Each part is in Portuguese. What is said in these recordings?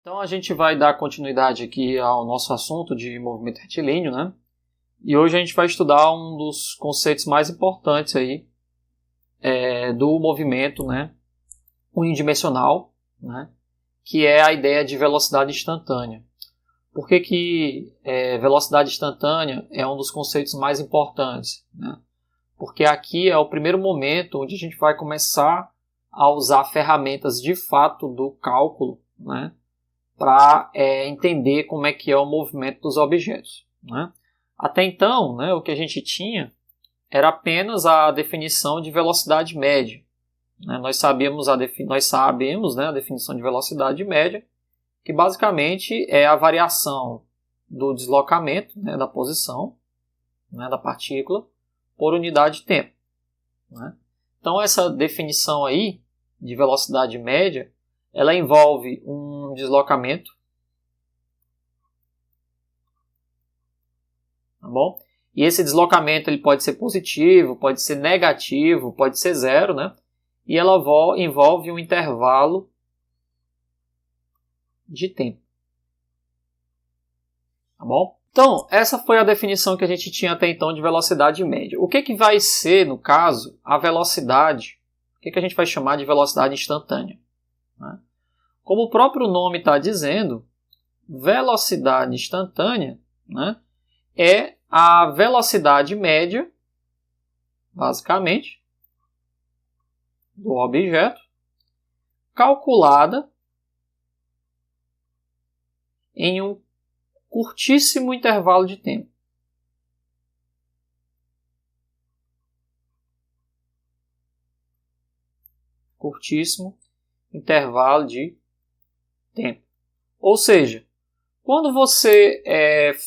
Então a gente vai dar continuidade aqui ao nosso assunto de movimento retilíneo, né? E hoje a gente vai estudar um dos conceitos mais importantes aí do movimento, né, unidimensional, né, que é a ideia de velocidade instantânea. Por que velocidade instantânea é um dos conceitos mais importantes, né? Porque aqui é o primeiro momento onde a gente vai começar a usar ferramentas de fato do cálculo, né, para entender como é que é o movimento dos objetos, né? Até então, né, o que a gente tinha era apenas a definição de velocidade média, né? Nós sabemos, né, a definição de velocidade média, que basicamente é a variação do deslocamento, né, da posição, né, da partícula por unidade de tempo, né? Então essa definição aí de velocidade média, ela envolve um deslocamento, tá bom? E esse deslocamento ele pode ser positivo, pode ser negativo, pode ser zero, né? E ela envolve um intervalo de tempo, tá bom? Então, essa foi a definição que a gente tinha até então de velocidade média. O que vai ser, no caso, a velocidade? O que a gente vai chamar de velocidade instantânea, né? Como o próprio nome está dizendo, velocidade instantânea, né, é a velocidade média, basicamente, do objeto, calculada em um curtíssimo intervalo de tempo. Curtíssimo intervalo de tempo. Ou seja, quando você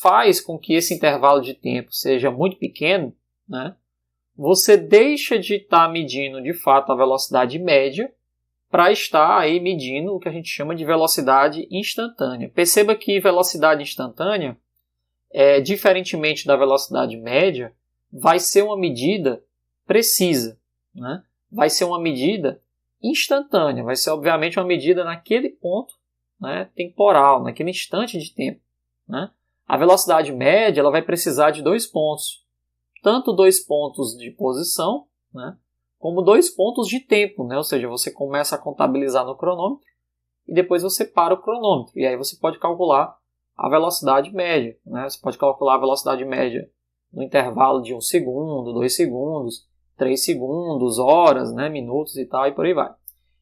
faz com que esse intervalo de tempo seja muito pequeno, né, você deixa de estar medindo de fato a velocidade média para estar aí medindo o que a gente chama de velocidade instantânea. Perceba que velocidade instantânea, diferentemente da velocidade média, vai ser uma medida precisa, né? Vai ser uma medida instantânea, vai ser obviamente uma medida naquele ponto, né, temporal, naquele instante de tempo, né? A velocidade média ela vai precisar de dois pontos, tanto dois pontos de posição, né, como dois pontos de tempo, né? Ou seja, você começa a contabilizar no cronômetro e depois você para o cronômetro. E aí você pode calcular a velocidade média, né? Você pode calcular a velocidade média no intervalo de 1 segundo, 2 segundos, 3 segundos, horas, né, minutos e tal, e por aí vai.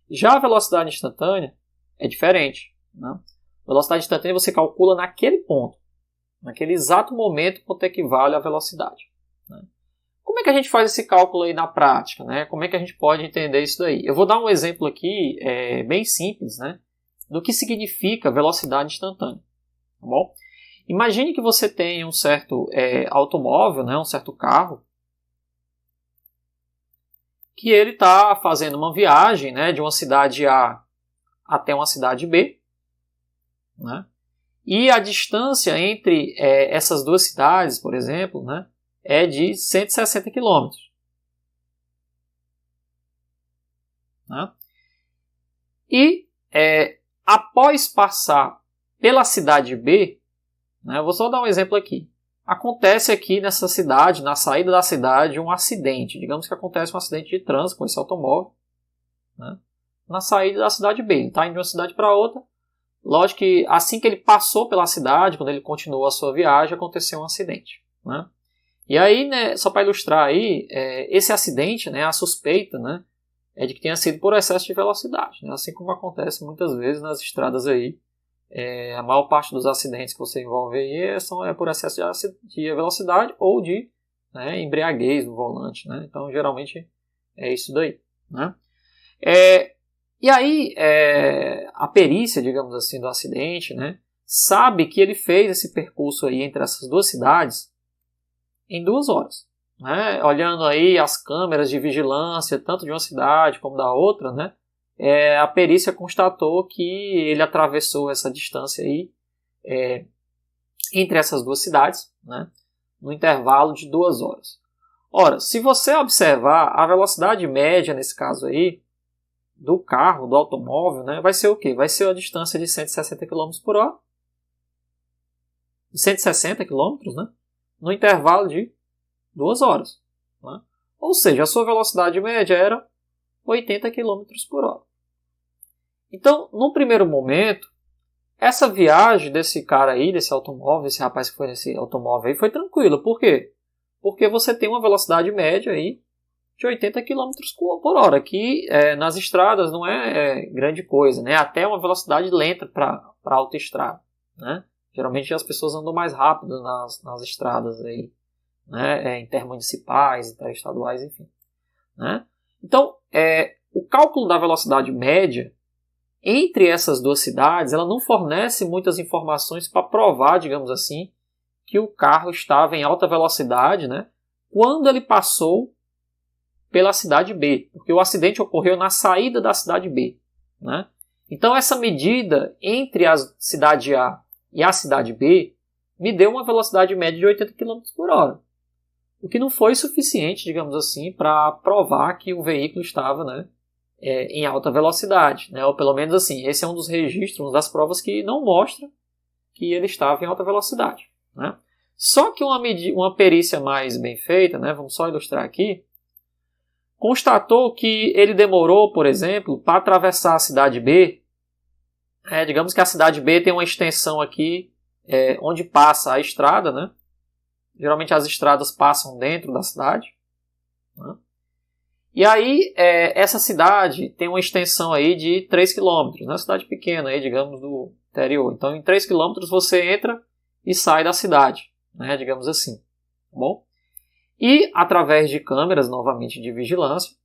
Já a velocidade instantânea é diferente, né? A velocidade instantânea você calcula naquele ponto, naquele exato momento quanto equivale à velocidade, né? Como é que a gente faz esse cálculo aí na prática, né? Como é que a gente pode entender isso daí? Eu vou dar um exemplo aqui bem simples, né, do que significa velocidade instantânea, tá bom? Imagine que você tem um certo automóvel, né, um certo carro, que ele está fazendo uma viagem, né, de uma cidade A até uma cidade B, né? E a distância entre essas duas cidades, por exemplo, né, é de 160 km. Né? E após passar pela cidade B, né, eu vou só dar um exemplo aqui. Acontece aqui nessa cidade, na saída da cidade, um acidente. Digamos que acontece um acidente de trânsito com esse automóvel, né, na saída da cidade B. Ele está indo de uma cidade para outra. Lógico que assim que ele passou pela cidade, quando ele continuou a sua viagem, aconteceu um acidente, né? E aí, né, só para ilustrar aí, esse acidente, né, a suspeita, né, é de que tenha sido por excesso de velocidade, né? Assim como acontece muitas vezes nas estradas aí. A maior parte dos acidentes que você envolve aí é por excesso de velocidade ou de, né, embriaguez no volante, né? Então, geralmente, é isso daí, né? E aí, a perícia, digamos assim, do acidente, né, sabe que ele fez esse percurso aí entre essas duas cidades em 2 horas. Né? Olhando aí as câmeras de vigilância, tanto de uma cidade como da outra, né, a perícia constatou que ele atravessou essa distância aí, entre essas duas cidades, né, no intervalo de 2 horas. Ora, se você observar a velocidade média nesse caso aí, do carro, do automóvel, né, vai ser o quê? Vai ser a distância de 160 km por hora. 160 km, né, no intervalo de 2 horas. Né? Ou seja, a sua velocidade média era 80 km por hora. Então, no primeiro momento, essa viagem desse cara aí, desse automóvel, esse rapaz que foi nesse automóvel aí, foi tranquila. Por quê? Porque você tem uma velocidade média aí de 80 km por hora, que nas estradas não é grande coisa, né? Até uma velocidade lenta para autoestrada, né? Geralmente as pessoas andam mais rápido nas estradas aí, né? Intermunicipais, interestaduais, enfim. Né? Então, o cálculo da velocidade média entre essas duas cidades, ela não fornece muitas informações para provar, digamos assim, que o carro estava em alta velocidade, né, quando ele passou pela cidade B, porque o acidente ocorreu na saída da cidade B. Né? Então, essa medida entre a cidade A e a cidade B me deu uma velocidade média de 80 km por hora. O que não foi suficiente, digamos assim, para provar que o veículo estava, né, em alta velocidade. Né? Ou pelo menos assim, esse é um dos registros, uma das provas que não mostra que ele estava em alta velocidade. Né? Só que uma perícia mais bem feita, né, vamos só ilustrar aqui, constatou que ele demorou, por exemplo, para atravessar a cidade B. Digamos que a cidade B tem uma extensão aqui onde passa a estrada, né? Geralmente as estradas passam dentro da cidade. Né? E aí, essa cidade tem uma extensão aí de 3 km, né? Cidade pequena, aí, digamos, do interior. Então, em 3 km você entra e sai da cidade, né? Digamos assim. Tá bom? E, através de câmeras, novamente de vigilância,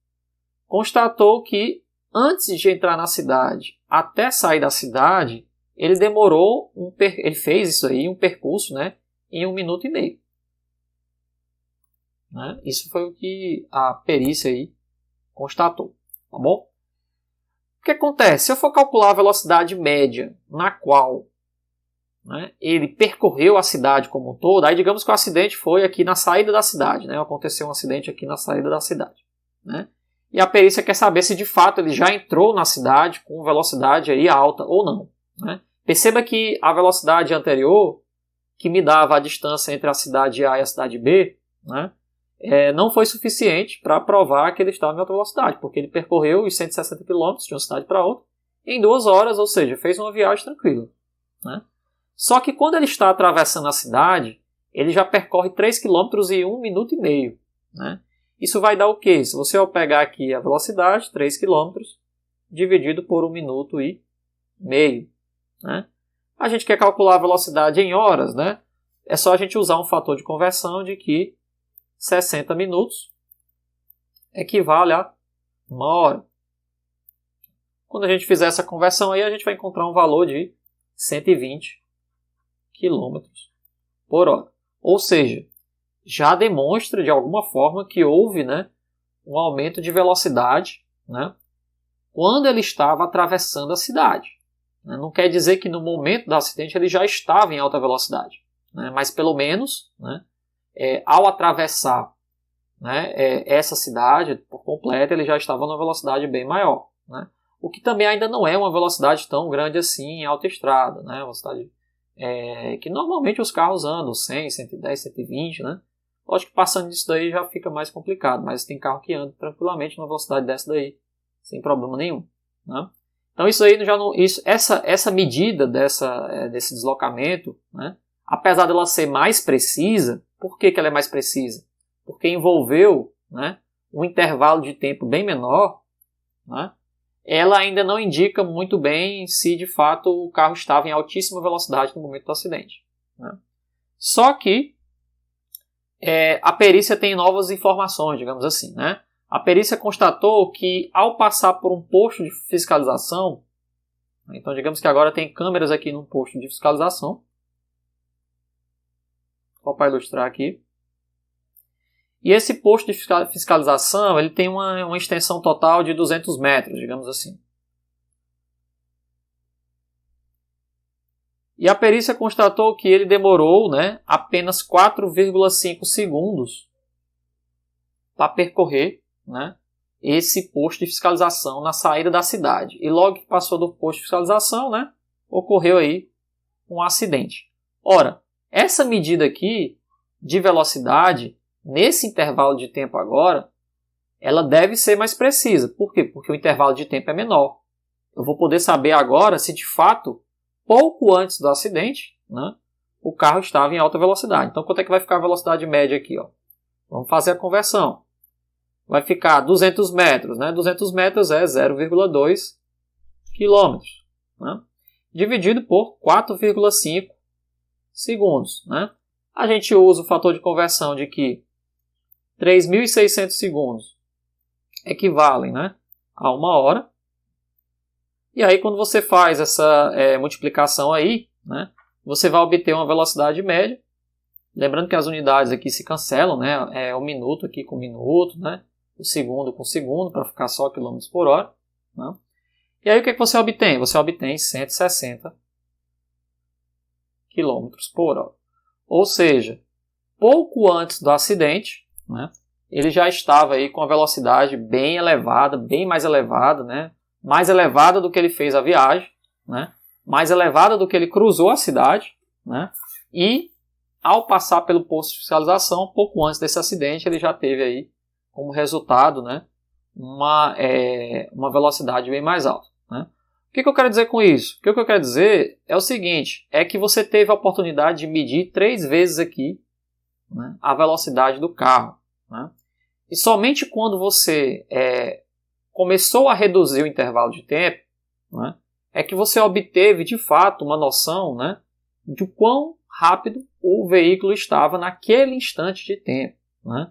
constatou que antes de entrar na cidade, até sair da cidade, ele demorou, ele fez isso aí, um percurso, né? Em 1 minuto e meio. Né? Isso foi o que a perícia aí constatou, tá bom? O que acontece? Se eu for calcular a velocidade média na qual, né, ele percorreu a cidade como um todo, aí digamos que o acidente foi aqui na saída da cidade, né? Aconteceu um acidente aqui na saída da cidade, né? E a perícia quer saber se de fato ele já entrou na cidade com velocidade aí alta ou não, né? Perceba que a velocidade anterior, que me dava a distância entre a cidade A e a cidade B, né, não foi suficiente para provar que ele estava em alta velocidade, porque ele percorreu os 160 km de uma cidade para outra em 2 horas, ou seja, fez uma viagem tranquila. Né? Só que quando ele está atravessando a cidade, ele já percorre 3 km em 1 minuto e meio. Né? Isso vai dar o quê? Se você pegar aqui a velocidade, 3 km, dividido por 1 minuto e meio. Né? A gente quer calcular a velocidade em horas, né? É só a gente usar um fator de conversão de que 60 minutos equivale a 1 hora. Quando a gente fizer essa conversão aí, a gente vai encontrar um valor de 120 km por hora. Ou seja, já demonstra de alguma forma que houve, né, um aumento de velocidade, né, quando ele estava atravessando a cidade. Não quer dizer que no momento do acidente ele já estava em alta velocidade, né, mas pelo menos, né, ao atravessar, né, essa cidade por completo, ele já estava numa velocidade bem maior. Né? O que também ainda não é uma velocidade tão grande assim em autoestrada. Né? Uma velocidade que normalmente os carros andam 100, 110, 120. Né? Lógico que passando disso daí já fica mais complicado, mas tem carro que anda tranquilamente numa velocidade dessa daí, sem problema nenhum. Né? Então isso aí já não, essa medida desse deslocamento, né, apesar dela ser mais precisa, por que ela é mais precisa? Porque envolveu, né, um intervalo de tempo bem menor, né, ela ainda não indica muito bem se de fato o carro estava em altíssima velocidade no momento do acidente. Né. Só que a perícia tem novas informações, digamos assim. Né. A perícia constatou que ao passar por um posto de fiscalização, então digamos que agora tem câmeras aqui num posto de fiscalização, só para ilustrar aqui. E esse posto de fiscalização ele tem uma extensão total de 200 metros, digamos assim. E a perícia constatou que ele demorou, né, apenas 4,5 segundos para percorrer, né, esse posto de fiscalização na saída da cidade. E logo que passou do posto de fiscalização, né, ocorreu aí um acidente. Ora, essa medida aqui de velocidade, nesse intervalo de tempo agora, ela deve ser mais precisa. Por quê? Porque o intervalo de tempo é menor. Eu vou poder saber agora se de fato, pouco antes do acidente, né, o carro estava em alta velocidade. Então, quanto é que vai ficar a velocidade média aqui? Ó? Vamos fazer a conversão. Vai ficar 200 metros. Né? 200 metros é 0,2 km. Né? Dividido por 4,5 segundos. Né? A gente usa o fator de conversão de que 3.600 segundos equivalem, né, a 1 hora. E aí, quando você faz essa multiplicação aí, né, você vai obter uma velocidade média. Lembrando que as unidades aqui se cancelam, né, o minuto aqui com minuto, né, o segundo com segundo, para ficar só km por hora. Né. E aí, o que você obtém? Você obtém 160 km por hora. Ou seja, pouco antes do acidente, né, ele já estava aí com a velocidade bem elevada, bem mais elevada, né, mais elevada do que ele fez a viagem, né, mais elevada do que ele cruzou a cidade, né, e ao passar pelo posto de fiscalização, pouco antes desse acidente, ele já teve aí como resultado, né, uma velocidade bem mais alta. Né. O que eu quero dizer com isso? O que eu quero dizer é o seguinte, é que você teve a oportunidade de medir 3 vezes aqui, né, a velocidade do carro. Né? E somente quando você começou a reduzir o intervalo de tempo, né, é que você obteve de fato uma noção, né, de quão rápido o veículo estava naquele instante de tempo. Né?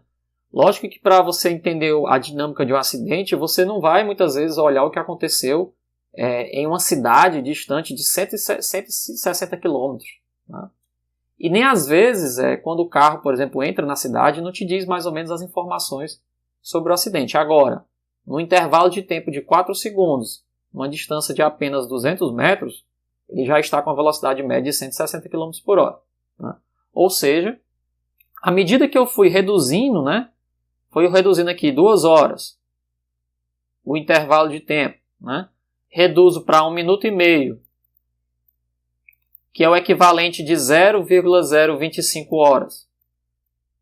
Lógico que para você entender a dinâmica de um acidente, você não vai muitas vezes olhar o que aconteceu em uma cidade distante de 160 km. Né? E nem às vezes, quando o carro, por exemplo, entra na cidade, não te diz mais ou menos as informações sobre o acidente. Agora, no intervalo de tempo de 4 segundos, uma distância de apenas 200 metros, ele já está com a velocidade média de 160 km por hora. Né? Ou seja, à medida que eu fui reduzindo, né, foi reduzindo aqui 2 horas, o intervalo de tempo, né, reduzo para 1 minuto e meio, que é o equivalente de 0,025 horas.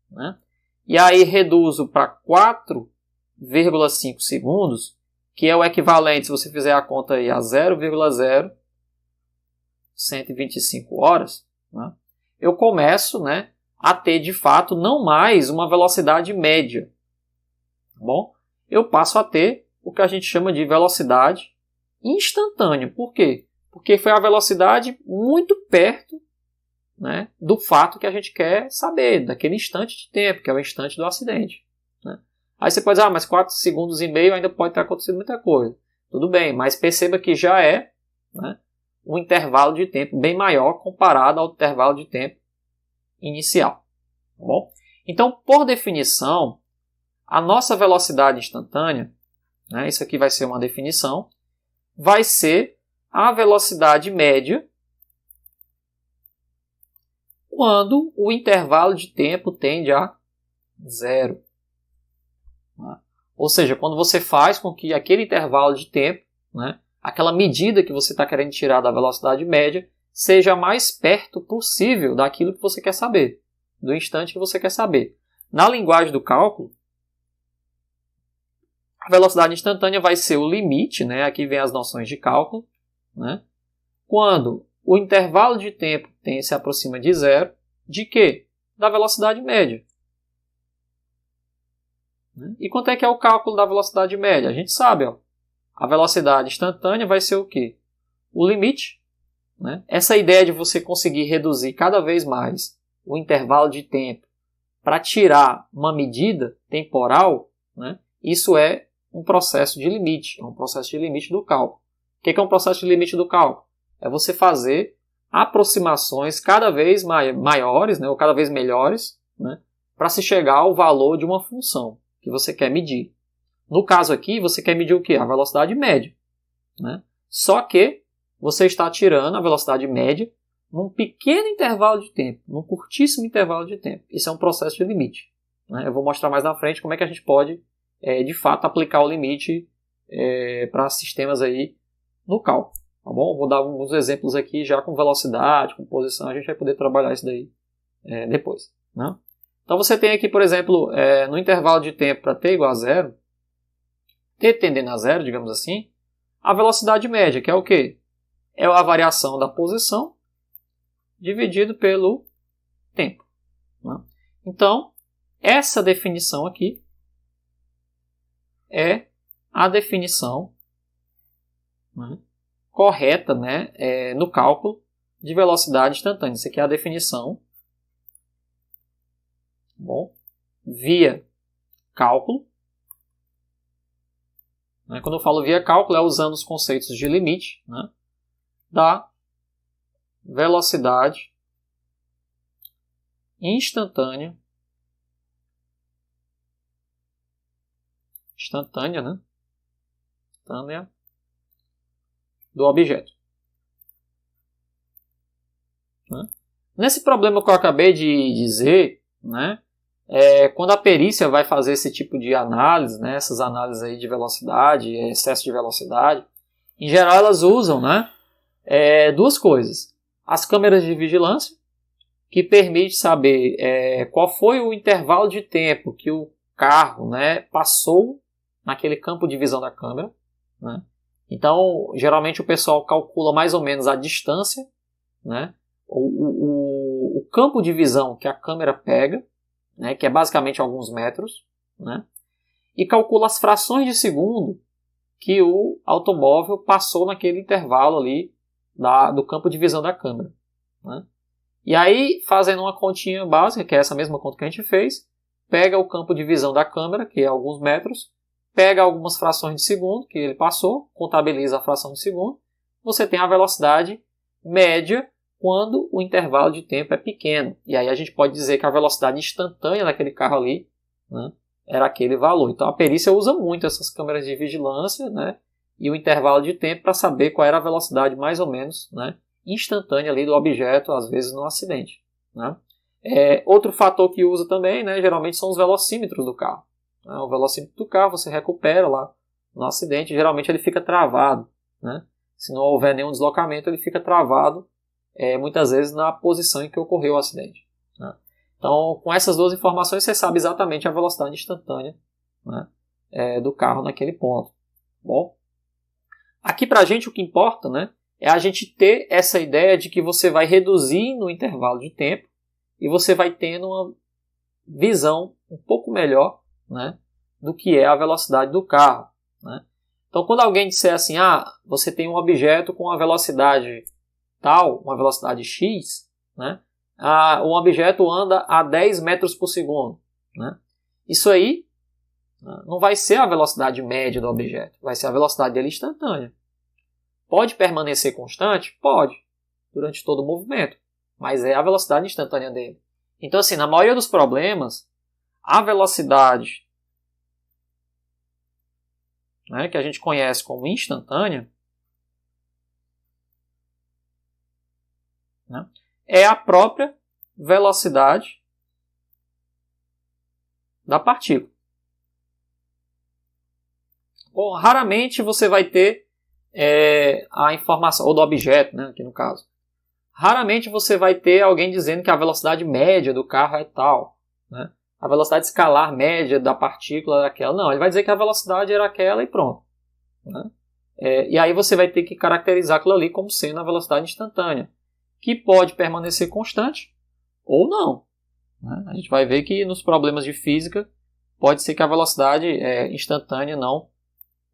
Né? E aí reduzo para 4,5 segundos, que é o equivalente, se você fizer a conta aí, a 0,0125 horas. Né? Eu começo, né, a ter de fato não mais uma velocidade média. Tá bom? Eu passo a ter o que a gente chama de velocidade instantânea. Por quê? Porque foi a velocidade muito perto, né, do fato que a gente quer saber, daquele instante de tempo, que é o instante do acidente. Né? Aí você pode dizer, mas 4 segundos e meio ainda pode ter acontecido muita coisa. Tudo bem, mas perceba que já é, né, um intervalo de tempo bem maior comparado ao intervalo de tempo inicial. Tá bom? Então, por definição, a nossa velocidade instantânea, né, isso aqui vai ser uma definição, vai ser a velocidade média quando o intervalo de tempo tende a 0. Né? Ou seja, quando você faz com que aquele intervalo de tempo, né, aquela medida que você está querendo tirar da velocidade média, seja mais perto possível daquilo que você quer saber, do instante que você quer saber. Na linguagem do cálculo, a velocidade instantânea vai ser o limite, né, aqui vem as noções de cálculo, né, quando o intervalo de tempo se aproxima de 0, de quê? Da velocidade média. E quanto é que é o cálculo da velocidade média? A gente sabe, ó, a velocidade instantânea vai ser o quê? O limite. Né? Essa ideia de você conseguir reduzir cada vez mais o intervalo de tempo para tirar uma medida temporal, né? Isso é um processo de limite, é um processo de limite do cálculo. O que é um processo de limite do cálculo? É você fazer aproximações cada vez maiores, né, ou cada vez melhores, né, para se chegar ao valor de uma função que você quer medir. No caso aqui, você quer medir o quê? A velocidade média. Né? Só que você está tirando a velocidade média num pequeno intervalo de tempo, num curtíssimo intervalo de tempo. Isso é um processo de limite. Né? Eu vou mostrar mais na frente como é que a gente pode de fato aplicar o limite para sistemas aí no cálculo. Tá bom? Vou dar alguns exemplos aqui já com velocidade, com posição, a gente vai poder trabalhar isso daí depois. Né? Então você tem aqui, por exemplo, no intervalo de tempo para t igual a zero, t tendendo a zero, digamos assim, a velocidade média, que é o quê? É a variação da posição dividido pelo tempo. Né? Então, essa definição aqui é a definição, né, correta, né, no cálculo de velocidade instantânea. Isso aqui é a definição, bom, via cálculo. Né, quando eu falo via cálculo, é usando os conceitos de limite, né, da velocidade instantânea, né, instantânea do objeto. Né? Nesse problema que eu acabei de dizer, né, quando a perícia vai fazer esse tipo de análise, né, essas análises aí de velocidade, excesso de velocidade, em geral elas usam, né, duas coisas. As câmeras de vigilância, que permite saber qual foi o intervalo de tempo que o carro, né, passou naquele campo de visão da câmera. Né? Então, geralmente o pessoal calcula mais ou menos a distância, né, o campo de visão que a câmera pega, né, que é basicamente alguns metros, né, e calcula as frações de segundo que o automóvel passou naquele intervalo ali do campo de visão da câmera. Né? E aí, fazendo uma continha básica, que é essa mesma conta que a gente fez, pega o campo de visão da câmera, que é alguns metros, pega algumas frações de segundo que ele passou, contabiliza a fração de segundo, você tem a velocidade média quando o intervalo de tempo é pequeno. E aí a gente pode dizer que a velocidade instantânea daquele carro ali, né, era aquele valor. Então a perícia usa muito essas câmeras de vigilância, né, e o intervalo de tempo para saber qual era a velocidade mais ou menos, né, instantânea ali do objeto, às vezes no acidente. Né. Outro fator que usa também, né, geralmente são os velocímetros do carro. O velocímetro do carro você recupera lá no acidente, geralmente ele fica travado. Né. Se não houver nenhum deslocamento, ele fica travado muitas vezes na posição em que ocorreu o acidente. Né. Então, com essas duas informações, você sabe exatamente a velocidade instantânea, né, do carro naquele ponto. Bom, aqui para a gente o que importa, né, é a gente ter essa ideia de que você vai reduzir no intervalo de tempo e você vai tendo uma visão um pouco melhor, né, do que é a velocidade do carro. Né. Então, quando alguém disser assim, você tem um objeto com uma velocidade tal, uma velocidade x, né, um objeto anda a 10 metros por segundo. Né, isso aí não vai ser a velocidade média do objeto, vai ser a velocidade dele instantânea. Pode permanecer constante? Pode, durante todo o movimento, mas é a velocidade instantânea dele. Então, assim, na maioria dos problemas, a velocidade, né, que a gente conhece como instantânea, né, é a própria velocidade da partícula. Bom, raramente você vai ter a informação, ou do objeto, né, aqui no caso. Raramente você vai ter alguém dizendo que a velocidade média do carro é tal. Né? A velocidade escalar média da partícula é aquela. Não, ele vai dizer que a velocidade era aquela e pronto. Né? E aí você vai ter que caracterizar aquilo ali como sendo a velocidade instantânea, que pode permanecer constante ou não. Né? A gente vai ver que nos problemas de física pode ser que a velocidade instantânea não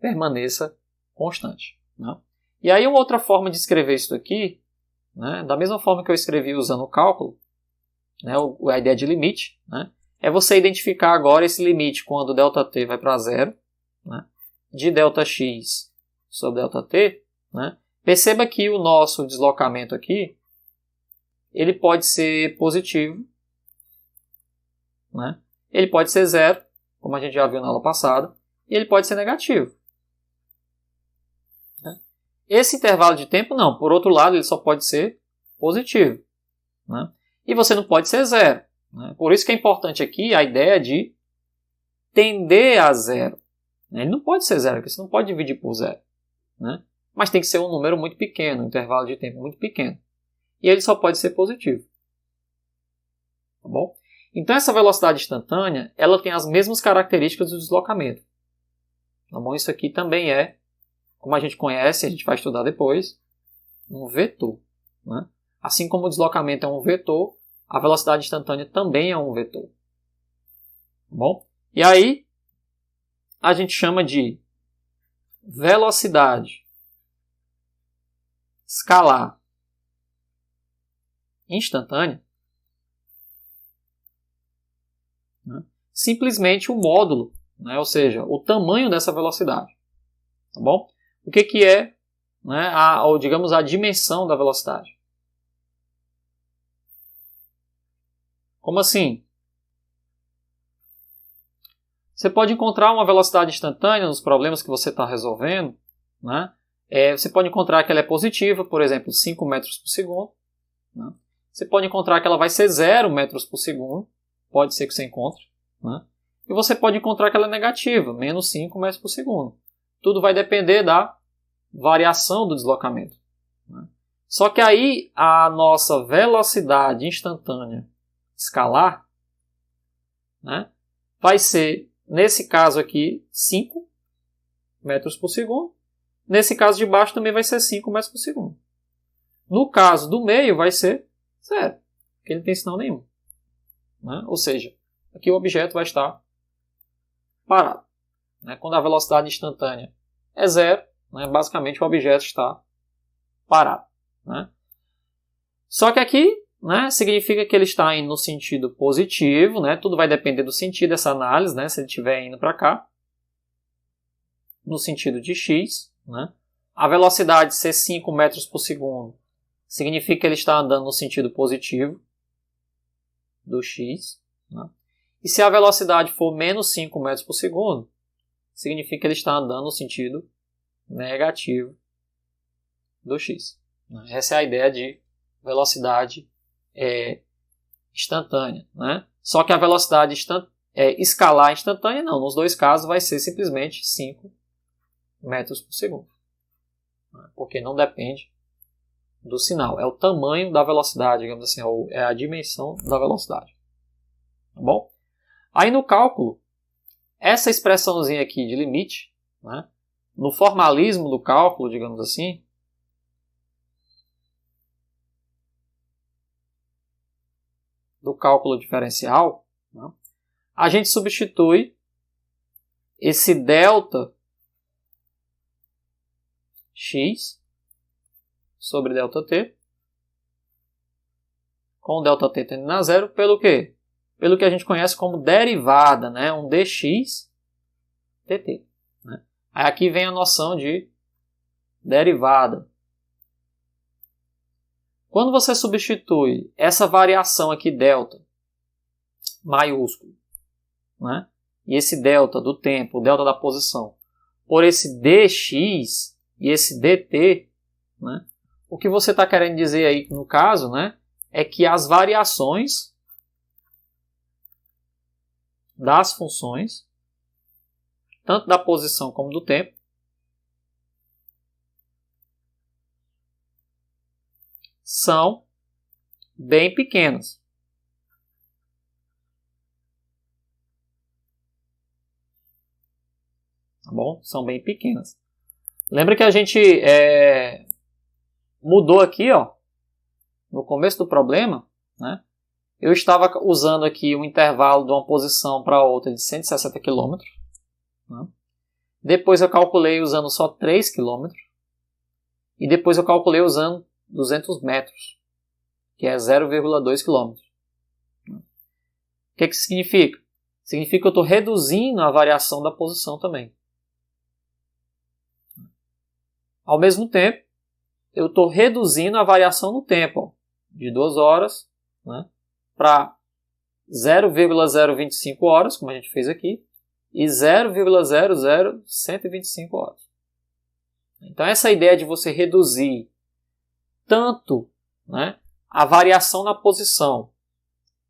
permaneça constante. Né? E aí uma outra forma de escrever isso aqui, né, da mesma forma que eu escrevi usando o cálculo, né, a ideia de limite, né, é você identificar agora esse limite quando ΔT vai para zero, né, de ΔX sobre ΔT. Né. Perceba que o nosso deslocamento aqui, ele pode ser positivo, né, ele pode ser zero, como a gente já viu na aula passada, e ele pode ser negativo. Esse intervalo de tempo não, por outro lado ele só pode ser positivo. Né? E você não pode ser zero. Né? Por isso que é importante aqui a ideia de tender a zero. Ele não pode ser zero, porque você não pode dividir por zero. Né? Mas tem que ser um número muito pequeno, um intervalo de tempo muito pequeno. E ele só pode ser positivo. Tá bom? Então essa velocidade instantânea, ela tem as mesmas características do deslocamento. Tá bom? Isso aqui também é, como a gente conhece, a gente vai estudar depois, um vetor. Né? Assim como o deslocamento é um vetor, a velocidade instantânea também é um vetor. Tá bom? E aí, a gente chama de velocidade escalar instantânea, né? Simplesmente o módulo, né? Ou seja, o tamanho dessa velocidade. Tá bom? O que é, né, ou digamos, a dimensão da velocidade? Como assim? Você pode encontrar uma velocidade instantânea nos problemas que você está resolvendo. Né? Você pode encontrar que ela é positiva, por exemplo, 5 metros por segundo. Né? Você pode encontrar que ela vai ser 0 metros por segundo. Pode ser que você encontre. Né? E você pode encontrar que ela é negativa, menos 5 metros por segundo. Tudo vai depender da variação do deslocamento. Né? Só que aí a nossa velocidade instantânea escalar, né, vai ser, nesse caso aqui, 5 metros por segundo. Nesse caso de baixo também vai ser 5 metros por segundo. No caso do meio vai ser 0, porque ele não tem sinal nenhum. Né? Ou seja, aqui o objeto vai estar parado. Né? Quando a velocidade instantânea é 0, né, basicamente o objeto está parado. Né? Só que aqui, né, significa que ele está indo no sentido positivo, né? Tudo vai depender do sentido dessa análise, né? Se ele estiver indo para cá, no sentido de x, né? A velocidade ser 5 metros por segundo significa que ele está andando no sentido positivo do x. Né? E se a velocidade for menos 5 metros por segundo, significa que ele está andando no sentido negativo do x. Essa é a ideia de velocidade instantânea. Né? Só que a velocidade escalar instantânea, não. Nos dois casos vai ser simplesmente 5 metros por segundo. Porque não depende do sinal. É o tamanho da velocidade, digamos assim, é a dimensão da velocidade. Tá bom? Aí no cálculo, essa expressãozinha aqui de limite, né, no formalismo do cálculo, digamos assim, do cálculo diferencial, né, a gente substitui esse delta x sobre ΔT, com ΔT tendendo a zero, pelo quê? Pelo que a gente conhece como derivada, né? Um dx dt. Né? Aí aqui vem a noção de derivada. Quando você substitui essa variação aqui, delta, maiúsculo, né? E esse delta do tempo, o delta da posição, por esse dx e esse dt, né? O que você está querendo dizer aí, no caso, né, é que as variações das funções, tanto da posição como do tempo, são bem pequenas. Tá bom? São bem pequenas. Lembra que a gente mudou aqui, ó, no começo do problema, né? Eu estava usando aqui um intervalo de uma posição para outra de 160 km. Né? Depois eu calculei usando só 3 km. E depois eu calculei usando 200 metros, que é 0,2 km. O que isso significa? Significa que eu estou reduzindo a variação da posição também. Ao mesmo tempo, eu estou reduzindo a variação no tempo, ó, de 2 horas, né, para 0,025 horas, como a gente fez aqui, e 0,00125 horas. Então essa ideia de você reduzir tanto, né, a variação na posição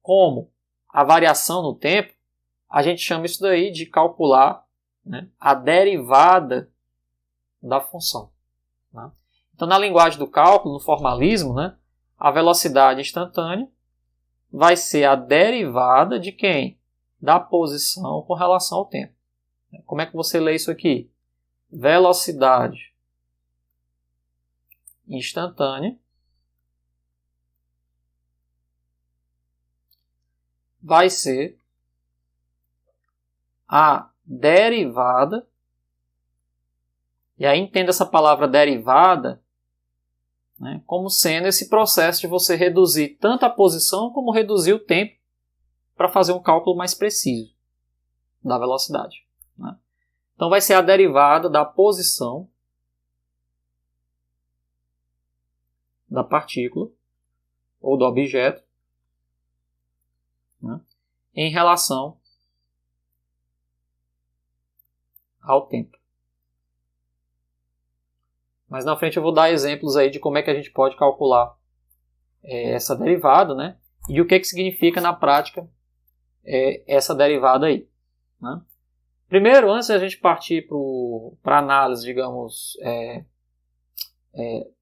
como a variação no tempo, a gente chama isso daí de calcular né, a derivada da função. Né? Então, na linguagem do cálculo, no formalismo, né, a velocidade instantânea vai ser a derivada de quem? Da posição com relação ao tempo. Como é que você lê isso aqui? Velocidade instantânea vai ser a derivada, e aí entenda essa palavra derivada, né, como sendo esse processo de você reduzir tanto a posição como reduzir o tempo para fazer um cálculo mais preciso da velocidade. Né? Então vai ser a derivada da posição da partícula ou do objeto, né, em relação ao tempo. Mas na frente eu vou dar exemplos aí de como é que a gente pode calcular essa derivada, né, e o que significa na prática essa derivada aí. Né? Primeiro, antes de a gente partir para a análise, digamos,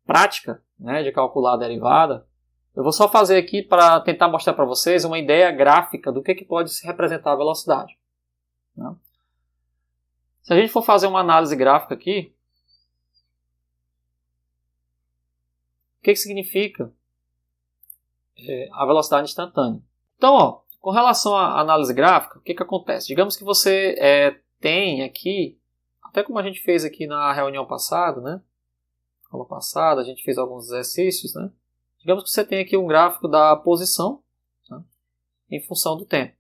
prática, né, de calcular a derivada, eu vou só fazer aqui para tentar mostrar para vocês uma ideia gráfica do que pode se representar a velocidade. Né? Se a gente for fazer uma análise gráfica aqui, o que significa a velocidade instantânea? Então, ó, com relação à análise gráfica, o que acontece? Digamos que você tem aqui, até como a gente fez aqui na reunião passada, né? Aula passada, a gente fez alguns exercícios, né? Digamos que você tem aqui um gráfico da posição, né, em função do tempo.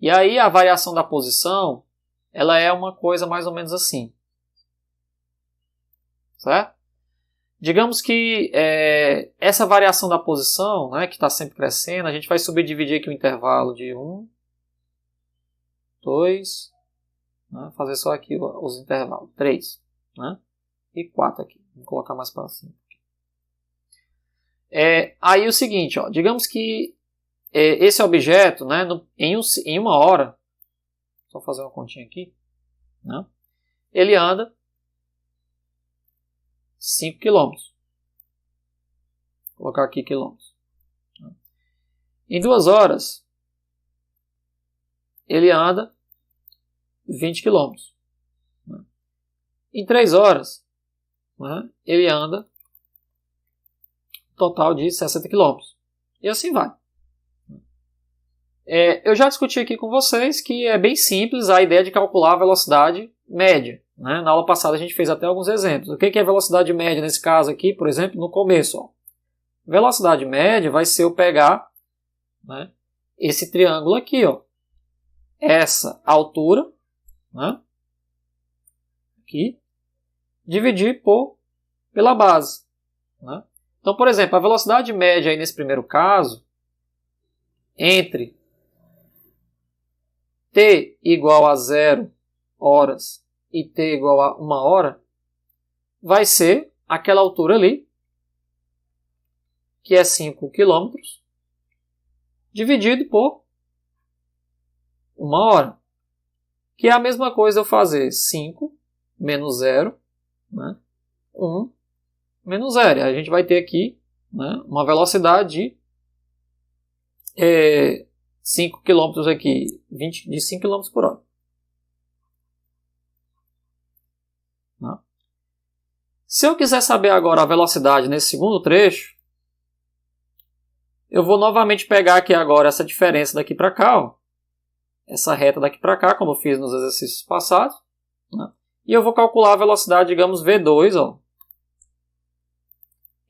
E aí a variação da posição, ela é uma coisa mais ou menos assim. Certo? Digamos que essa variação da posição, né, que está sempre crescendo, a gente vai subdividir aqui o intervalo de 1, 2, né, fazer só aqui os intervalos, 3, né, e 4 aqui. Vou colocar mais para cima. Aí o seguinte, ó, digamos que esse objeto, né, em uma hora, só fazer uma continha aqui, né, ele anda 5 km. Vou colocar aqui quilômetros. Em 2 horas, ele anda 20 km. Em 3 horas, né, ele anda um total de 60 km. E assim vai. Eu já discuti aqui com vocês que é bem simples a ideia de calcular a velocidade média. Né? Na aula passada a gente fez até alguns exemplos. O que é velocidade média nesse caso aqui, por exemplo, no começo? Ó. Velocidade média vai ser eu pegar, né, esse triângulo aqui, ó, essa altura, né, aqui, dividir pela base. Né? Então, por exemplo, a velocidade média aí nesse primeiro caso, entre t igual a 0 horas e t igual a 1 hora, vai ser aquela altura ali, que é 5 km, dividido por 1 hora. Que é a mesma coisa eu fazer 5 menos 0, né, 1 menos 0. A gente vai ter aqui, né, uma velocidade de 5 km aqui, de 5 km por hora. Né? Se eu quiser saber agora a velocidade nesse segundo trecho, eu vou novamente pegar aqui agora essa diferença daqui para cá, ó, essa reta daqui para cá, como eu fiz nos exercícios passados, né? E eu vou calcular a velocidade, digamos, V2, ó,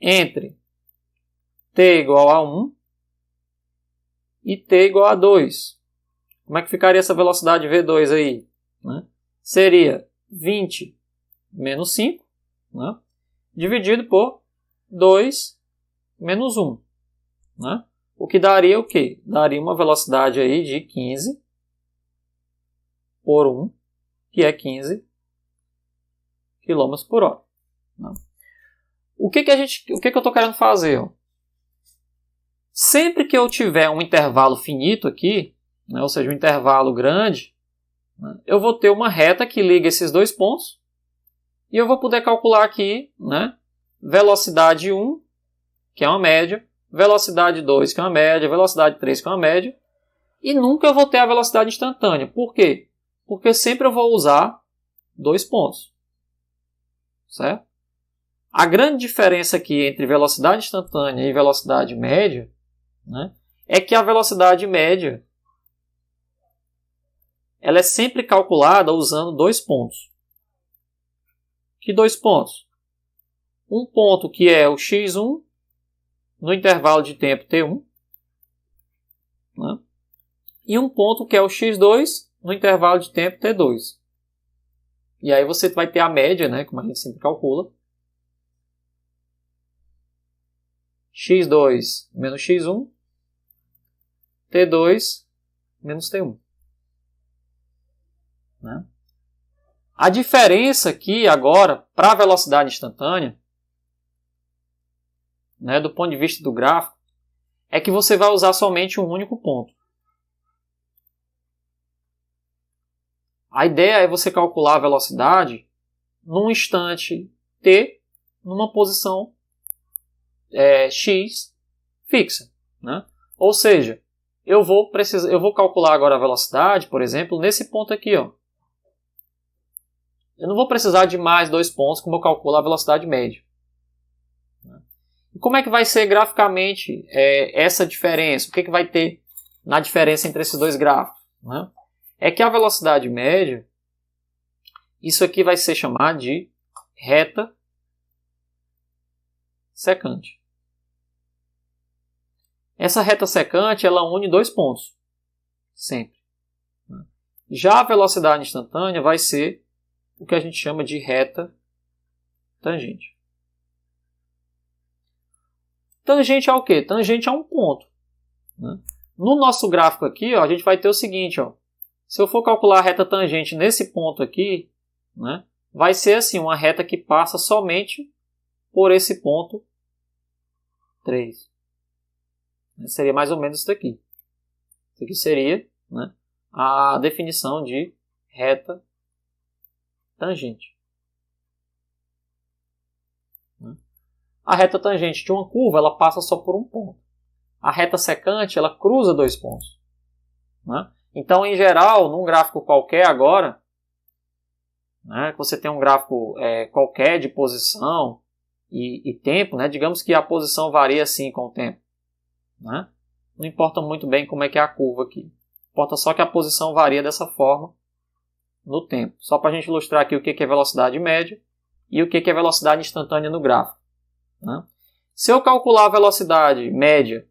entre t igual a 1 e t igual a 2. Como é que ficaria essa velocidade V2 aí? Né? Seria 20 menos 5, né, dividido por 2 menos 1. Né? O que daria o quê? Daria uma velocidade aí de 15 por 1, que é 15 km por hora. Né? O que eu estou querendo fazer? Ó? Sempre que eu tiver um intervalo finito aqui, né, ou seja, um intervalo grande, né, eu vou ter uma reta que liga esses dois pontos e eu vou poder calcular aqui, né, velocidade 1, que é uma média, velocidade 2, que é uma média, velocidade 3, que é uma média, e nunca eu vou ter a velocidade instantânea. Por quê? Porque sempre eu vou usar dois pontos. Certo? A grande diferença aqui entre velocidade instantânea e velocidade média, né, é que a velocidade média ela é sempre calculada usando dois pontos. Que dois pontos? Um ponto que é o x1 no intervalo de tempo t1, né, e um ponto que é o x2 no intervalo de tempo t2. E aí você vai ter a média, né, como a gente sempre calcula. x2 menos x1, t2 menos t1. Né? A diferença aqui agora para a velocidade instantânea, né, do ponto de vista do gráfico, é que você vai usar somente um único ponto. A ideia é você calcular a velocidade num instante t, numa posição x fixa. Né? Ou seja, eu vou calcular agora a velocidade, por exemplo, nesse ponto aqui. Ó. Eu não vou precisar de mais dois pontos como eu calculo a velocidade média. E como é que vai ser graficamente essa diferença? O que vai ter na diferença entre esses dois gráficos? Né? É que a velocidade média, isso aqui vai ser chamado de reta secante. Essa reta secante ela une dois pontos, sempre. Já a velocidade instantânea vai ser o que a gente chama de reta tangente. Tangente é o quê? Tangente é um ponto. Né? No nosso gráfico aqui, ó, a gente vai ter o seguinte. Ó, se eu for calcular a reta tangente nesse ponto aqui, né, vai ser assim, uma reta que passa somente por esse ponto 3. Seria mais ou menos isso daqui. Isso aqui seria, né, a definição de reta tangente. A reta tangente de uma curva ela passa só por um ponto. A reta secante ela cruza dois pontos. Né? Então, em geral, num gráfico qualquer agora, né, você tem um gráfico qualquer de posição e tempo, né, digamos que a posição varia assim com o tempo. Né? Não importa muito bem como é que é a curva aqui. Importa só que a posição varia dessa forma no tempo. Só para a gente ilustrar aqui o que é velocidade média e o que é velocidade instantânea no gráfico. Né? Se eu calcular a velocidade média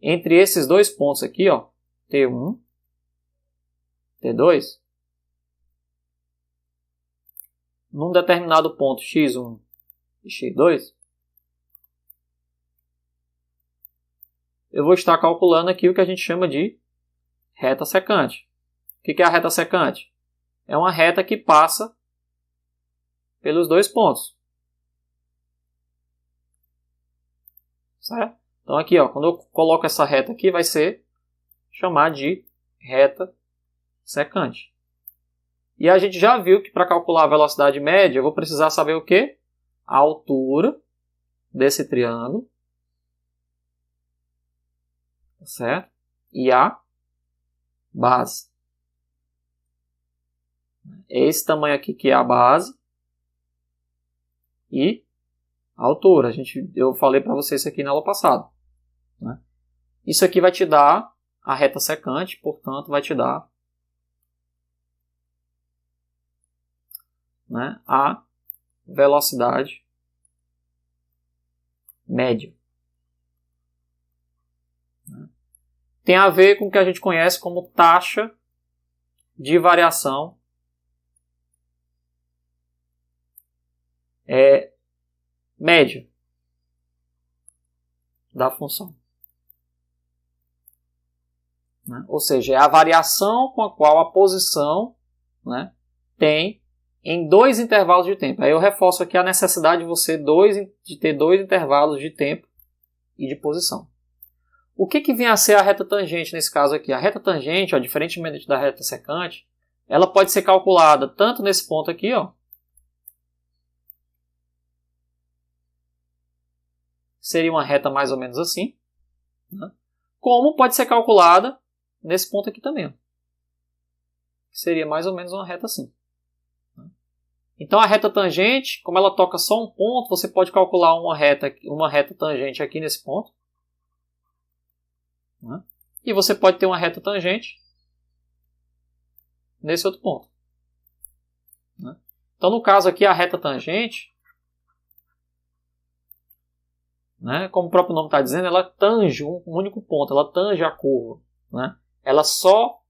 entre esses dois pontos aqui, ó, T1, T2, num determinado ponto x1 e x2, eu vou estar calculando aqui o que a gente chama de reta secante. O que é a reta secante? É uma reta que passa pelos dois pontos. Certo? Então aqui, ó, quando eu coloco essa reta aqui, vai ser chamada de reta secante. E a gente já viu que para calcular a velocidade média, eu vou precisar saber o quê? A altura desse triângulo. Certo? E a base. É esse tamanho aqui que é a base. E a altura. Eu falei para vocês isso aqui na aula passada. Né? Isso aqui vai te dar a reta secante, portanto, vai te dar, né, a velocidade média. Tem a ver com o que a gente conhece como taxa de variação média da função. Né? Ou seja, é a variação com a qual a posição, né, tem em dois intervalos de tempo. Aí eu reforço aqui a necessidade de ter dois intervalos de tempo e de posição. O que vem a ser a reta tangente nesse caso aqui? A reta tangente, ó, diferentemente da reta secante, ela pode ser calculada tanto nesse ponto aqui, ó, seria uma reta mais ou menos assim, né? Como pode ser calculada nesse ponto aqui também, ó, que seria mais ou menos uma reta assim. Então a reta tangente, como ela toca só um ponto, você pode calcular uma reta tangente aqui nesse ponto, né? E você pode ter uma reta tangente nesse outro ponto, né? Então no caso aqui a reta tangente, né, como o próprio nome está dizendo, ela tange um único ponto, ela tange a curva, né? Ela só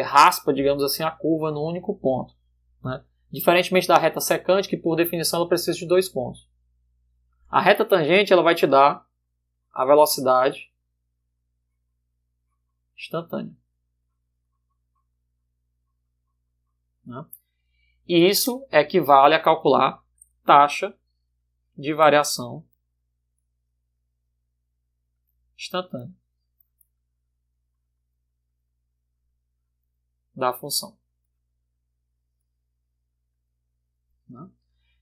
raspa, digamos assim, a curva no único ponto, né? Diferentemente da reta secante, que por definição ela precisa de dois pontos. A reta tangente ela vai te dar a velocidade instantânea, né? E isso equivale a calcular taxa de variação instantânea da função.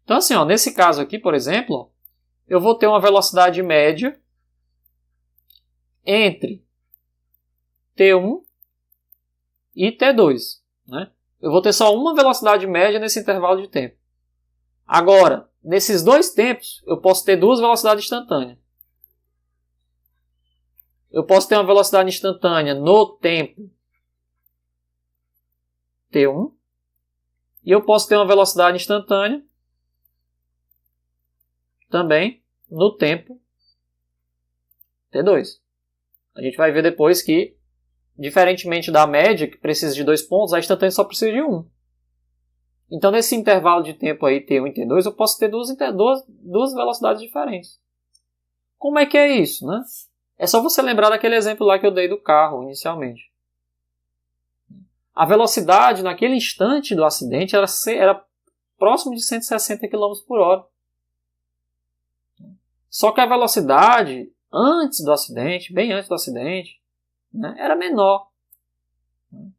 Então assim, ó, nesse caso aqui, por exemplo, eu vou ter uma velocidade média entre T1 e T2, né? Eu vou ter só uma velocidade média nesse intervalo de tempo. Agora, nesses dois tempos, eu posso ter duas velocidades instantâneas. Eu posso ter uma velocidade instantânea no tempo T1 e eu posso ter uma velocidade instantânea também no tempo T2. A gente vai ver depois que, diferentemente da média, que precisa de dois pontos, a instantânea só precisa de um. Então, nesse intervalo de tempo aí, T1 e T2, eu posso ter duas velocidades diferentes. Como é que é isso, né? É só você lembrar daquele exemplo lá que eu dei do carro, inicialmente. A velocidade, naquele instante do acidente, era próximo de 160 km por hora. Só que a velocidade, antes do acidente, bem antes do acidente, né, era menor.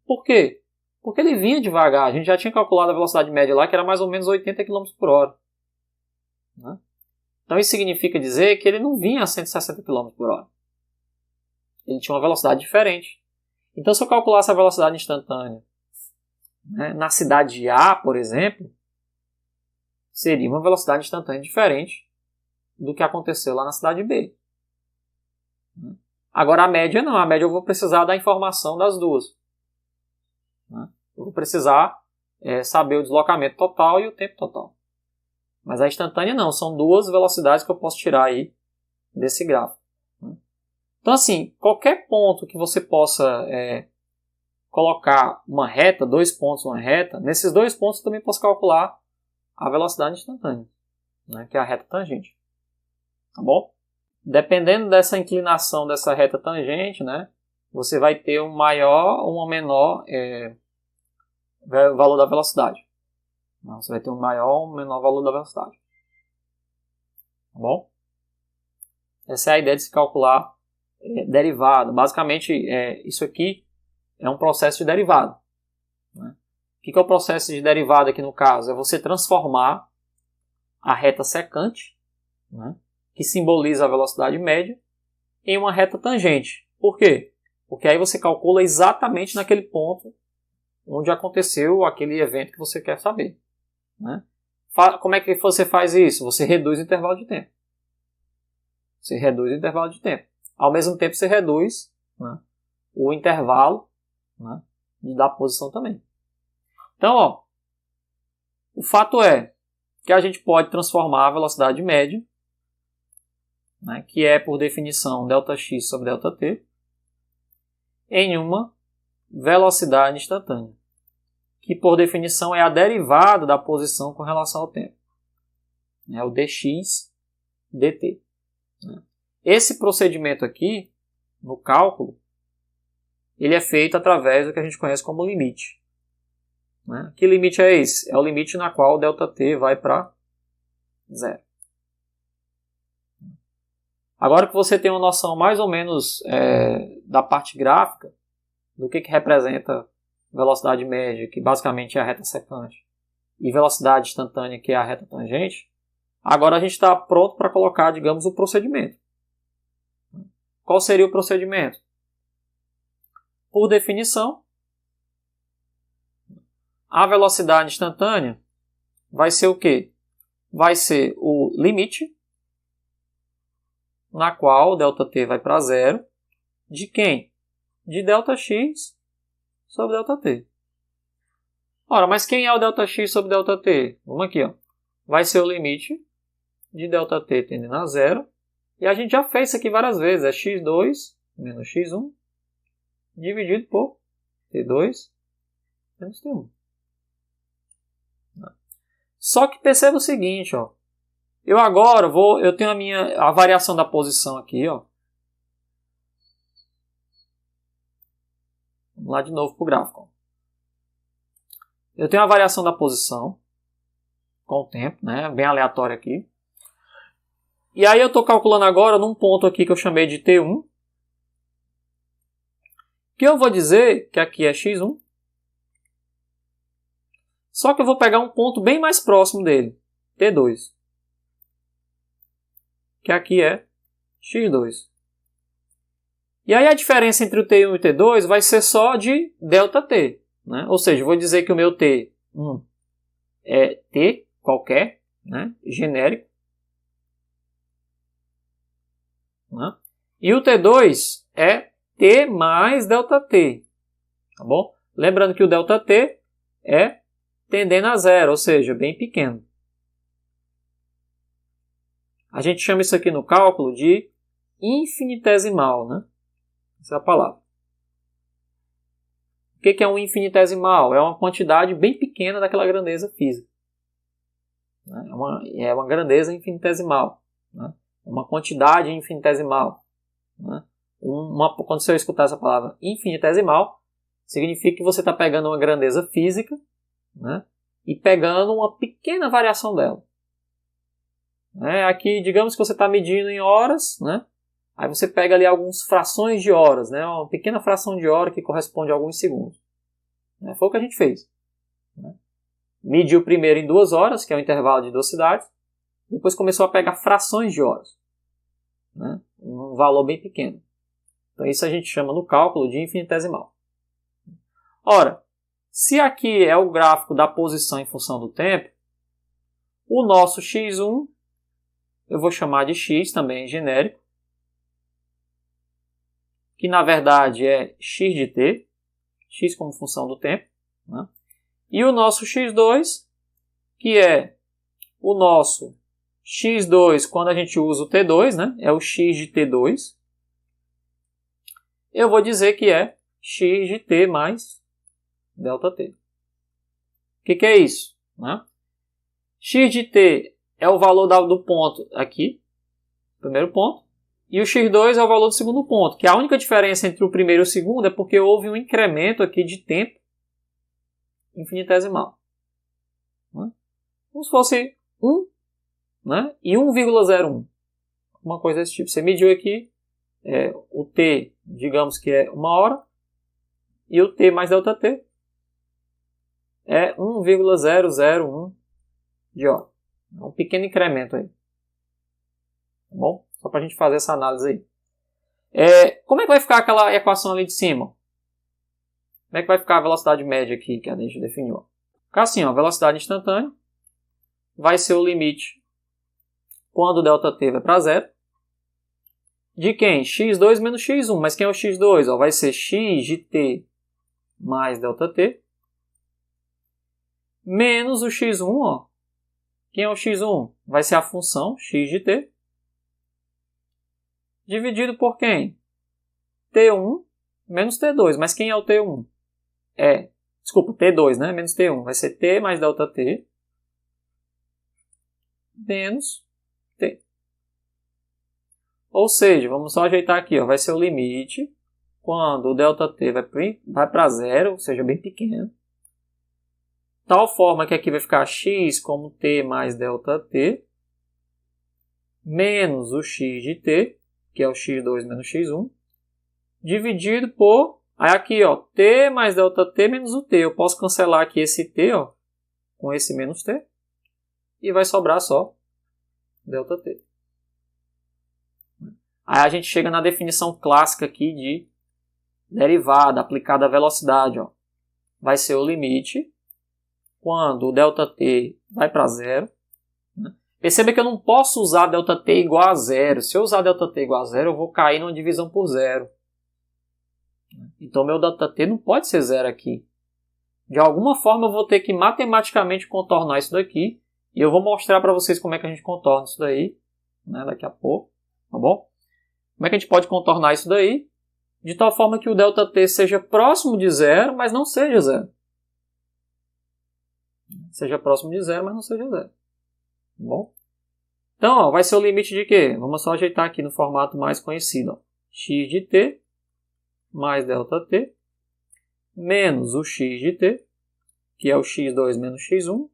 Por quê? Porque ele vinha devagar. A gente já tinha calculado a velocidade média lá, que era mais ou menos 80 km por hora. Né? Então isso significa dizer que ele não vinha a 160 km por hora. Ele tinha uma velocidade diferente. Então se eu calculasse a velocidade instantânea, né, na cidade A, por exemplo, seria uma velocidade instantânea diferente do que aconteceu lá na cidade B. Agora a média não. A média eu vou precisar da informação das duas. Eu vou precisar saber o deslocamento total e o tempo total. Mas a instantânea não. São duas velocidades que eu posso tirar aí desse gráfico. Então assim, qualquer ponto que você possa colocar uma reta, dois pontos uma reta, nesses dois pontos eu também posso calcular a velocidade instantânea, né, que é a reta tangente. Tá bom? Dependendo dessa inclinação dessa reta tangente, né, você vai ter um maior ou um menor valor da velocidade. Você vai ter um maior ou um menor valor da velocidade. Tá bom? Essa é a ideia de se calcular derivada. Basicamente, isso aqui é um processo de derivada. Né? O que é o processo de derivada aqui no caso? É você transformar a reta secante, né, que simboliza a velocidade média, em uma reta tangente. Por quê? Porque aí você calcula exatamente naquele ponto onde aconteceu aquele evento que você quer saber. Né? Como é que você faz isso? Você reduz o intervalo de tempo. Você reduz o intervalo de tempo. Ao mesmo tempo você reduz, né, o intervalo, né, da posição também. Então, ó, o fato é que a gente pode transformar a velocidade média, né, que é por definição ΔX sobre ΔT, em uma velocidade instantânea, que por definição é a derivada da posição com relação ao tempo. É o dx dt. Esse procedimento aqui, no cálculo, ele é feito através do que a gente conhece como limite. Né? Que limite é esse? É o limite na qual o ΔT vai para zero. Agora que você tem uma noção mais ou menos da parte gráfica, do que representa velocidade média, que basicamente é a reta secante, e velocidade instantânea, que é a reta tangente, agora a gente está pronto para colocar, digamos, o procedimento. Qual seria o procedimento? Por definição, a velocidade instantânea vai ser o quê? Vai ser o limite, na qual ΔT vai para zero, de quem? De ΔX sobre ΔT. Ora, mas quem é o ΔX sobre ΔT? Vamos aqui, ó. Vai ser o limite de ΔT tendendo a zero. E a gente já fez isso aqui várias vezes. É x2 menos x1 dividido por T2 menos T1. Só que perceba o seguinte, ó. Eu tenho a variação da posição aqui, ó. Vamos lá de novo para o gráfico. Eu tenho a variação da posição com o tempo, né? Bem aleatório aqui. E aí eu estou calculando agora num ponto aqui que eu chamei de T1. Que eu vou dizer que aqui é x1. Só que eu vou pegar um ponto bem mais próximo dele, T2. Que aqui é x2. E aí a diferença entre o T1 e o T2 vai ser só de ΔT. Né? Ou seja, eu vou dizer que o meu T1 é T qualquer, né? Genérico. Né? E o T2 é T mais ΔT. Tá bom? Lembrando que o ΔT é tendendo a zero, ou seja, bem pequeno. A gente chama isso aqui no cálculo de infinitesimal, né? Essa é a palavra. O que é um infinitesimal? É uma quantidade bem pequena daquela grandeza física. É uma grandeza infinitesimal. Né? É uma quantidade infinitesimal. Né? Quando você escutar essa palavra infinitesimal, significa que você está pegando uma grandeza física, né? E pegando uma pequena variação dela. Aqui, digamos que você está medindo em horas, né? Aí você pega ali algumas frações de horas, né? Uma pequena fração de hora que corresponde a alguns segundos. Foi o que a gente fez. Mediu primeiro em 2 horas, que é o intervalo de 2 cidades. Depois começou a pegar frações de horas. Um valor bem pequeno. Então isso a gente chama no cálculo de infinitesimal. Ora, se aqui é o gráfico da posição em função do tempo, o nosso x1 eu vou chamar de x, também genérico, que na verdade é x de t, x como função do tempo, né? E o nosso x2, que é o nosso x2 quando a gente usa o t2, né? É o x de t2. Eu vou dizer que é x de t mais ΔT. O que é isso? Né? X de t é o valor do ponto aqui, primeiro ponto, e o x2 é o valor do segundo ponto, que a única diferença entre o primeiro e o segundo é porque houve um incremento aqui de tempo infinitesimal. Né? Como se fosse 1, né? E 1,01. Uma coisa desse tipo. Você mediu aqui o t, digamos que é 1 hora, e o t mais ΔT é 1,001 de hora. É um pequeno incremento aí. Tá bom? Só para a gente fazer essa análise aí. Como é que vai ficar aquela equação ali de cima? Como é que vai ficar a velocidade média aqui que a gente definiu? Fica assim, ó, velocidade instantânea vai ser o limite quando o ΔT vai para zero. De quem? x2 menos x1. Mas quem é o x2? Ó, vai ser x de t mais ΔT menos o x1. Ó. Quem é o x1? Vai ser a função x de t dividido por quem? T1 menos T2. Mas quem é o T1? Desculpa, T2, né? Menos T1. Vai ser T mais ΔT menos T. Ou seja, vamos só ajeitar aqui. Ó, vai ser o limite quando o ΔT vai para zero, ou seja, bem pequeno. Tal forma que aqui vai ficar x como T mais ΔT menos o x de T, que é o x2 menos x1, dividido por Aí aqui, ó, t mais ΔT menos o t. Eu posso cancelar aqui esse t, ó, com esse menos t. E vai sobrar só ΔT. Aí a gente chega na definição clássica aqui de derivada aplicada à velocidade. Ó. Vai ser o limite quando o ΔT vai para zero. Né? Perceba que eu não posso usar ΔT igual a zero. Se eu usar ΔT igual a zero, eu vou cair numa divisão por zero. Então, meu ΔT não pode ser zero aqui. De alguma forma, eu vou ter que matematicamente contornar isso daqui. E eu vou mostrar para vocês como é que a gente contorna isso daí, né, daqui a pouco. Tá bom? Como é que a gente pode contornar isso daí? De tal forma que o ΔT seja próximo de zero, mas não seja zero. Seja próximo de zero, mas não seja zero. Tá bom? Então, ó, vai ser o limite de quê? Vamos só ajeitar aqui no formato mais conhecido. Ó. X de t mais ΔT menos o x de t, que é o x2 menos x1,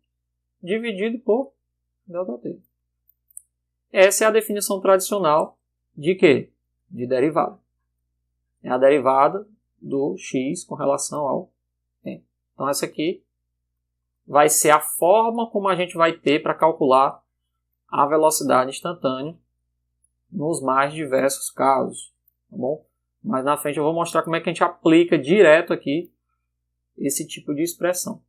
dividido por ΔT. Essa é a definição tradicional de quê? De derivada. É a derivada do x com relação ao tempo. Então, essa aqui vai ser a forma como a gente vai ter para calcular a velocidade instantânea nos mais diversos casos. Tá bom? Mas na frente eu vou mostrar como é que a gente aplica direto aqui esse tipo de expressão.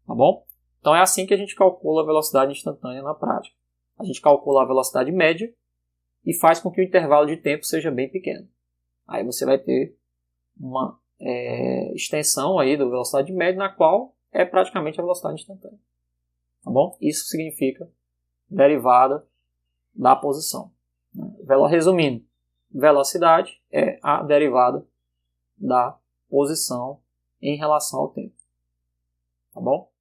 Tá bom? Então é assim que a gente calcula a velocidade instantânea na prática. A gente calcula a velocidade média e faz com que o intervalo de tempo seja bem pequeno. Aí você vai ter uma extensão aí da velocidade média, na qual é praticamente a velocidade instantânea. Tá bom? Isso significa derivada da posição. Resumindo, velocidade é a derivada da posição em relação ao tempo. Tá bom?